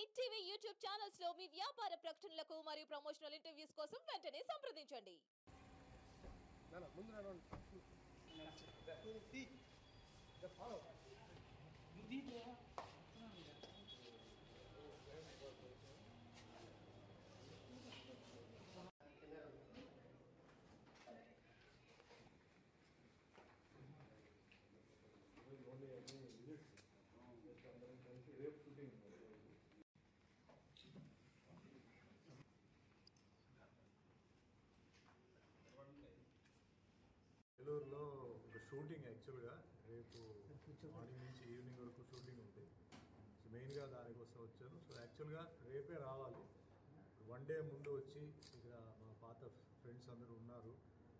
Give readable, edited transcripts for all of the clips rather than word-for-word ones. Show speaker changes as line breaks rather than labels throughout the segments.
Hit TV YouTube channels లో మీ వ్యాపార ప్రకటనలకు మరియు ప్రమోషనల్ ఇంటర్వ్యూస్ కోసం వెంటనే సంప్రదించండి.
నెల్లూరులో ఒక షూటింగ్ యాక్చువల్గా రేపు మార్నింగ్ నుంచి ఈవినింగ్ వరకు షూటింగ్ ఉంది. సో మెయిన్గా దానికోసం వచ్చాను. సో యాక్చువల్గా రేపే రావాలి. వన్ డే ముందు వచ్చి ఇక్కడ మా పాత ఫ్రెండ్స్ అందరూ ఉన్నారు.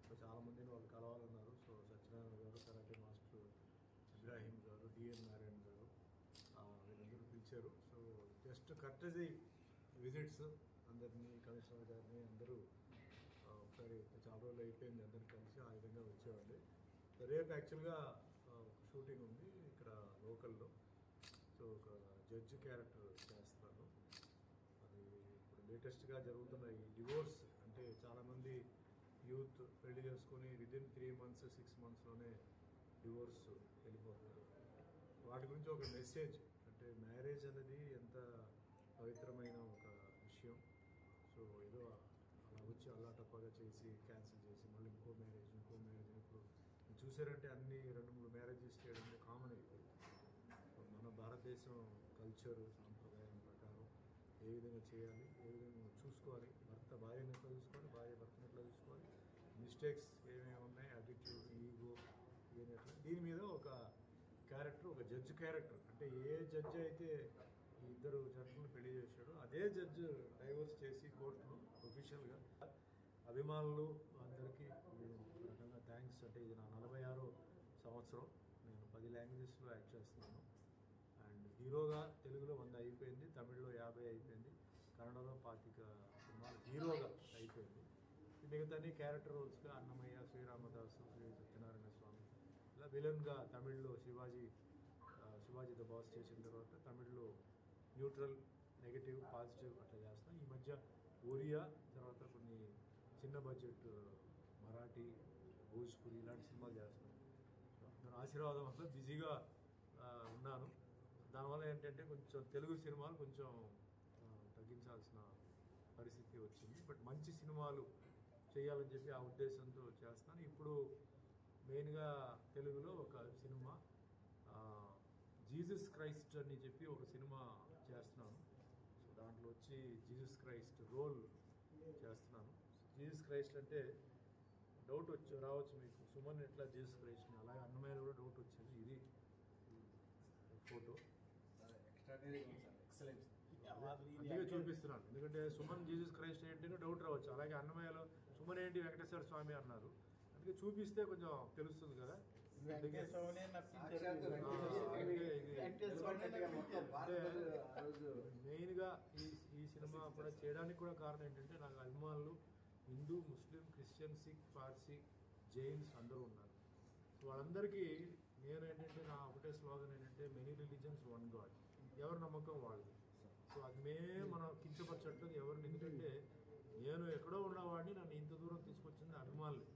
సో చాలామందిని వాళ్ళు కలవాలన్నారు. సో సత్యనారాయణ గారు, కరాటే మాస్టర్ ఇబ్రాహీం గారు, డిఎన్ నారాయణ గారు వీళ్ళందరూ పిలిచారు. సో జస్ట్ కర్టజీ విజిట్స్ అందరినీ, కమిషనర్ గారిని అందరూ ఒకసారి చాలా రోజులు అయిపోయింది అందరిని కలిసి ఆ విధంగా వచ్చేవాళ్ళు. రేపు యాక్చువల్గా ఒక షూటింగ్ ఉంది ఇక్కడ లోకల్లో. సో ఒక జడ్జి క్యారెక్టర్ చేస్తున్నాను. అది ఇప్పుడు లేటెస్ట్గా జరుగుతున్న ఈ డివోర్స్ అంటే చాలామంది యూత్ పెళ్లి చేసుకొని విదిన్ 3 months 6 monthsలోనే డివోర్స్ వెళ్ళిపోతున్నారు. వాటి గురించి ఒక మెసేజ్ అంటే మ్యారేజ్ అనేది ఎంత పవిత్రమైన ఒక విషయం. సో ఏదో అలా వచ్చి అల్లాటప్పగా చేసి క్యాన్సిల్ చేసి మళ్ళీ ఇంకో మ్యారేజ్ ఇప్పుడు చూసారంటే అన్ని 2-3 మ్యారేజెస్ చేయడం కామన్ అయిపోయింది. మన భారతదేశం కల్చరు సాంప్రదాయం ప్రకారం ఏ విధంగా చేయాలి, ఏ విధంగా చూసుకోవాలి, భర్త భార్యను ఎట్లా చూసుకోవాలి, భార్య భర్తను ఎట్లా చూసుకోవాలి, మిస్టేక్స్ ఏమేమి ఉన్నాయి, యాటిట్యూడ్, ఈగో ఇవన్నీ ఎట్లా, దీని మీద ఒక క్యారెక్టర్, ఒక జడ్జ్ క్యారెక్టర్. అంటే ఏ జడ్జి అయితే ఈ ఇద్దరు జడ్జిలను పెళ్లి చేశాడు అదే జడ్జి డైవర్స్ చేసి కోర్టులో ఒఫీషియల్గా అభిమానులు అందరికీ ఒక రకంగా థ్యాంక్స్. అంటే ఇది నా 46వ సంవత్సరం. నేను 10 లాంగ్వేజెస్లో యాక్ట్ చేస్తున్నాను. అండ్ హీరోగా తెలుగులో 100 అయిపోయింది, తమిళ్లో 50 అయిపోయింది, కన్నడలో 25 సినిమాలు హీరోగా అయిపోయింది. మిగతాని క్యారెక్టర్ రోల్స్గా అన్నమయ్య, శ్రీరామదాసు, శ్రీ సత్యనారాయణ స్వామి, ఇలా విలన్గా తమిళ్లో శివాజీ ద బాస్ చేసిన తర్వాత తమిళ్లో న్యూట్రల్, నెగటివ్, పాజిటివ్ అట్లా చేస్తాం. ఈ మధ్య ఒరియా తర్వాత కొన్ని చిన్న బడ్జెట్ మరాఠీ, భోజ్పురి ఇలాంటి సినిమాలు చేస్తున్నాను. దాని ఆశీర్వాదం వల్ల బిజీగా ఉన్నాను. దానివల్ల ఏంటంటే కొంచెం తెలుగు సినిమాలు కొంచెం తగ్గించాల్సిన పరిస్థితి వచ్చింది. బట్ మంచి సినిమాలు చేయాలని చెప్పి ఆ ఉద్దేశంతో చేస్తాను. ఇప్పుడు మెయిన్గా తెలుగులో ఒక సినిమా జీసస్ క్రైస్ట్ అని చెప్పి ఒక సినిమా చేస్తున్నాను. సో దాంట్లో వచ్చి జీసస్ క్రైస్ట్ రోల్ చేస్తున్నాను. జీసస్ క్రైస్ట్ అంటే డౌట్ రావచ్చు మీకు, సుమన్ ఎట్లా జీసస్ క్రైస్ట్ని, అలాగే అన్నమయ్య కూడా డౌట్ వచ్చింది. ఇది ఫోటో అందుకే చూపిస్తున్నాను. ఎందుకంటే సుమన్ జీసస్ క్రైస్ట్ ఏంటంటే డౌట్ రావచ్చు. అలాగే అన్నమయ్యలో సుమన్ ఏంటి వెంకటేశ్వర స్వామి అన్నారు. అందుకే చూపిస్తే కొంచెం తెలుస్తుంది కదా. మెయిన్గా ఈ సినిమా కూడా చేయడానికి కూడా కారణం ఏంటంటే నాకు అభిమానులు హిందూ, ముస్లిం, క్రిస్టియన్, సిక్, పార్సీ, జైన్స్ అందరూ ఉన్నారు. వాళ్ళందరికీ నేను ఏంటంటే నా ఒకటే స్లోగన్ ఏంటంటే మెనీ రిలీజన్స్ వన్ గాడ్, ఎవరి నమ్మకం వాళ్ళది. సో అది మనం కించపరచట్లేదు ఎవరిని. ఎందుకంటే నేను ఎక్కడో ఉన్నవాడిని నన్ను ఇంత దూరం తీసుకొచ్చింది అభిమానులు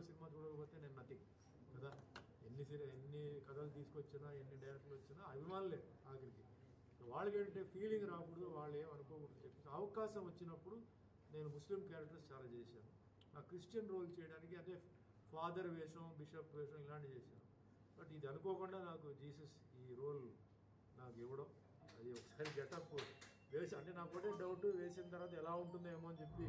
సినిమా చూడకపోతే నేను నథింగ్ కదా. ఎన్ని కథలు తీసుకొచ్చినా, ఎన్ని డైరెక్టర్లు వచ్చినా అభిమానులే ఆఖరికి. వాళ్ళకి ఏంటంటే ఫీలింగ్ రాకూడదు, వాళ్ళు ఏమనుకోకూడదు చెప్పి అవకాశం వచ్చినప్పుడు నేను ముస్లిం క్యారెక్టర్స్ చాలా చేశాను. నా క్రిస్టియన్ రోల్ చేయడానికి అదే ఫాదర్ వేషం, బిషప్ వేషం ఇలాంటివి చేశాను. బట్ ఇది అనుకోకుండా నాకు జీసస్ ఈ రోల్ నాకు ఇవ్వడం, అది ఒకసారి గెటప్ వేసి అంటే నాకు ఒకటే డౌట్, వేసిన తర్వాత ఎలా ఉంటుందో ఏమో అని చెప్పి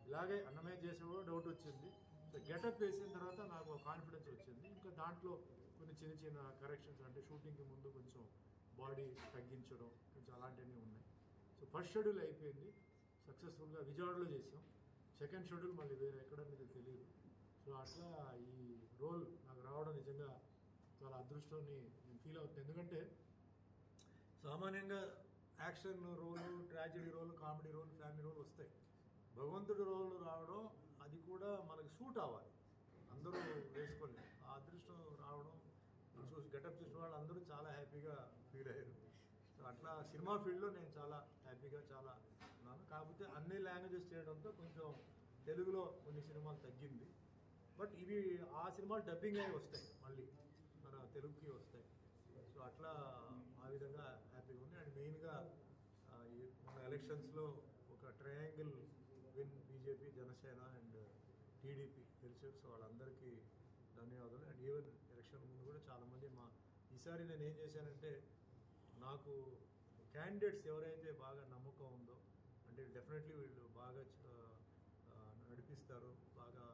ఇలాగే అన్నమయ్య చేసేవాడు డౌట్ వచ్చింది. సో గెటప్ వేసిన తర్వాత నాకు కాన్ఫిడెన్స్ వచ్చింది. ఇంకా దాంట్లో కొన్ని చిన్న కరెక్షన్స్ అంటే షూటింగ్కి ముందు కొంచెం బాడీ తగ్గించడం కొంచెం అలాంటివన్నీ ఉన్నాయి. సో ఫస్ట్ షెడ్యూల్ అయిపోయింది సక్సెస్ఫుల్గా, విజయవాడలో చేసాం. సెకండ్ షెడ్యూల్ మళ్ళీ వేరే ఎక్కడ మీద తెలియదు. సో అట్లా ఈ రోల్ నాకు రావడం నిజంగా చాలా అదృష్టాన్ని నేను ఫీల్ అవుతుంది. ఎందుకంటే సామాన్యంగా యాక్షన్ రోలు, ట్రాజడీ రోలు, కామెడీ రోలు, ఫ్యామిలీ రోలు వస్తాయి. భగవంతుడి రోలు రావడం అది కూడా మనకి సూట్ అవ్వాలి, అందరూ వేసుకోలేదు. ఆ అదృష్టం రావడం చూసి గెటప్ చూసిన వాళ్ళు అందరూ చాలా హ్యాపీగా ఫీల్ అయ్యారు. సో సో అట్లా సినిమా ఫీల్డ్లో నేను చాలా హ్యాపీగా చాలా ఉన్నాను. కాకపోతే అన్ని లాంగ్వేజెస్ చేయడంతో కొంచెం తెలుగులో కొన్ని సినిమాలు తగ్గింది. బట్ ఇవి ఆ సినిమాలు డబ్బింగ్ అయి వస్తాయి, మళ్ళీ మన తెలుగుకి వస్తాయి. సో అట్లా ఆ విధంగా హ్యాపీగా ఉంది. అండ్ మెయిన్గా మన ఎలక్షన్స్లో ఒక triangle win BJP, Janasena and TDP గెలిచారు. సో వాళ్ళందరికీ ధన్యవాదాలు. అండ్ ఈవెన్ ఎలక్షన్ ముందు కూడా చాలామంది ఈసారి నేను ఏం చేశానంటే, నాకు క్యాండిడేట్స్ ఎవరైతే బాగా నమ్మకం ఉందో, అంటే డెఫినెట్లీ వీళ్ళు బాగా నడిపిస్తారు, బాగా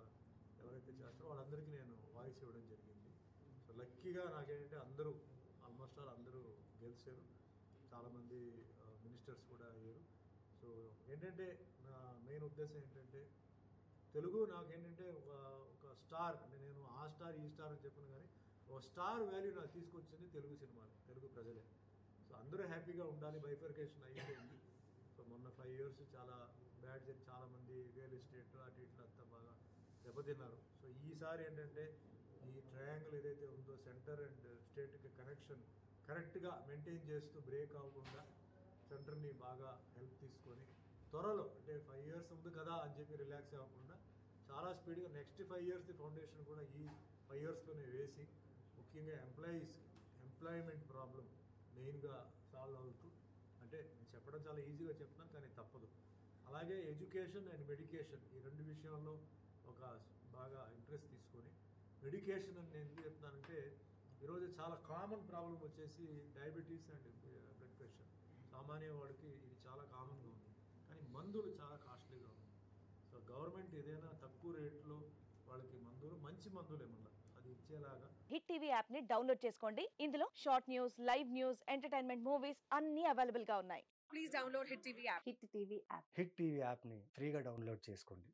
ఎవరైతే చేస్తారో వాళ్ళందరికీ నేను వాయిస్ ఇవ్వడం జరిగింది. సో లక్కీగా నాకేంటంటే ఆల్మోస్ట్ అందరూ గెలిచారు. చాలామంది మినిస్టర్స్ కూడా అయ్యారు. సో ఏంటంటే నా మెయిన్ ఉద్దేశం ఏంటంటే, తెలుగు నాకేంటంటే ఒక స్టార్, అంటే నేను ఆ స్టార్ ఈ స్టార్ అని చెప్పను, కానీ ఒక స్టార్ వాల్యూ నాకు తీసుకొచ్చింది తెలుగు సినిమాలు, తెలుగు ప్రజలే. సో అందరూ హ్యాపీగా ఉండాలి. బైఫర్కేషన్ అయిపోయింది. సో మొన్న 5 years చాలా బ్యాడ్ జరిగి చాలామంది రియల్ ఎస్టేట్ అటు ఇట్లా అంతా బాగా దెబ్బతిన్నారు. సో ఈసారి ఏంటంటే ఈ ట్రయాంగిల్ ఏదైతే ఉందో, సెంటర్ అండ్ స్టేట్కి కనెక్షన్ కరెక్ట్గా మెయింటైన్ చేస్తూ బ్రేక్ అవ్వకుండా సెంటర్ని బాగా హెల్ప్ తీసుకొని త్వరలో, అంటే 5 years ఉంది కదా అని చెప్పి రిలాక్స్ అవ్వకుండా చాలా స్పీడ్గా నెక్స్ట్ 5 years ఫౌండేషన్ కూడా ఈ 5 yearsలోనే వేసి, ముఖ్యంగా ఎంప్లాయ్మెంట్ ప్రాబ్లం మెయిన్గా సాల్వ్ అవుతూ, అంటే నేను చెప్పడం చాలా ఈజీగా చెప్తున్నాను కానీ తప్పదు. అలాగే ఎడ్యుకేషన్ అండ్ మెడికేషన్, ఈ 2 విషయాల్లో ఒక బాగా ఇంట్రెస్ట్ తీసుకొని, మెడికేషన్ అని నేను ఎందుకు చెప్తున్నానంటే, ఈరోజు చాలా కామన్ ప్రాబ్లం వచ్చేసి డయాబెటీస్ అండ్ బ్లడ్ ప్రెషర్. సామాన్య వాడికి ఇది చాలా కామన్గా ఉంది, కానీ మందులు చాలా కాస్ట్లీగా ఉంది. సో గవర్నమెంట్ ఏదైనా తక్కువ రేట్లో వాళ్ళకి మంచి మందులు ఏమన్నా అది ఇచ్చేలాగా.
హిట్ టీవీ యాప్ ని డౌన్లోడ్ చేసుకోండి. ఇందులో short news, live news, entertainment movies అన్ని అవైలబుల్ గా ఉన్నాయి.
Please download Hit TV app.
Hit TV app.
Hit TV యాప్ని ఫ్రీగా డౌన్లోడ్ చేసుకోండి.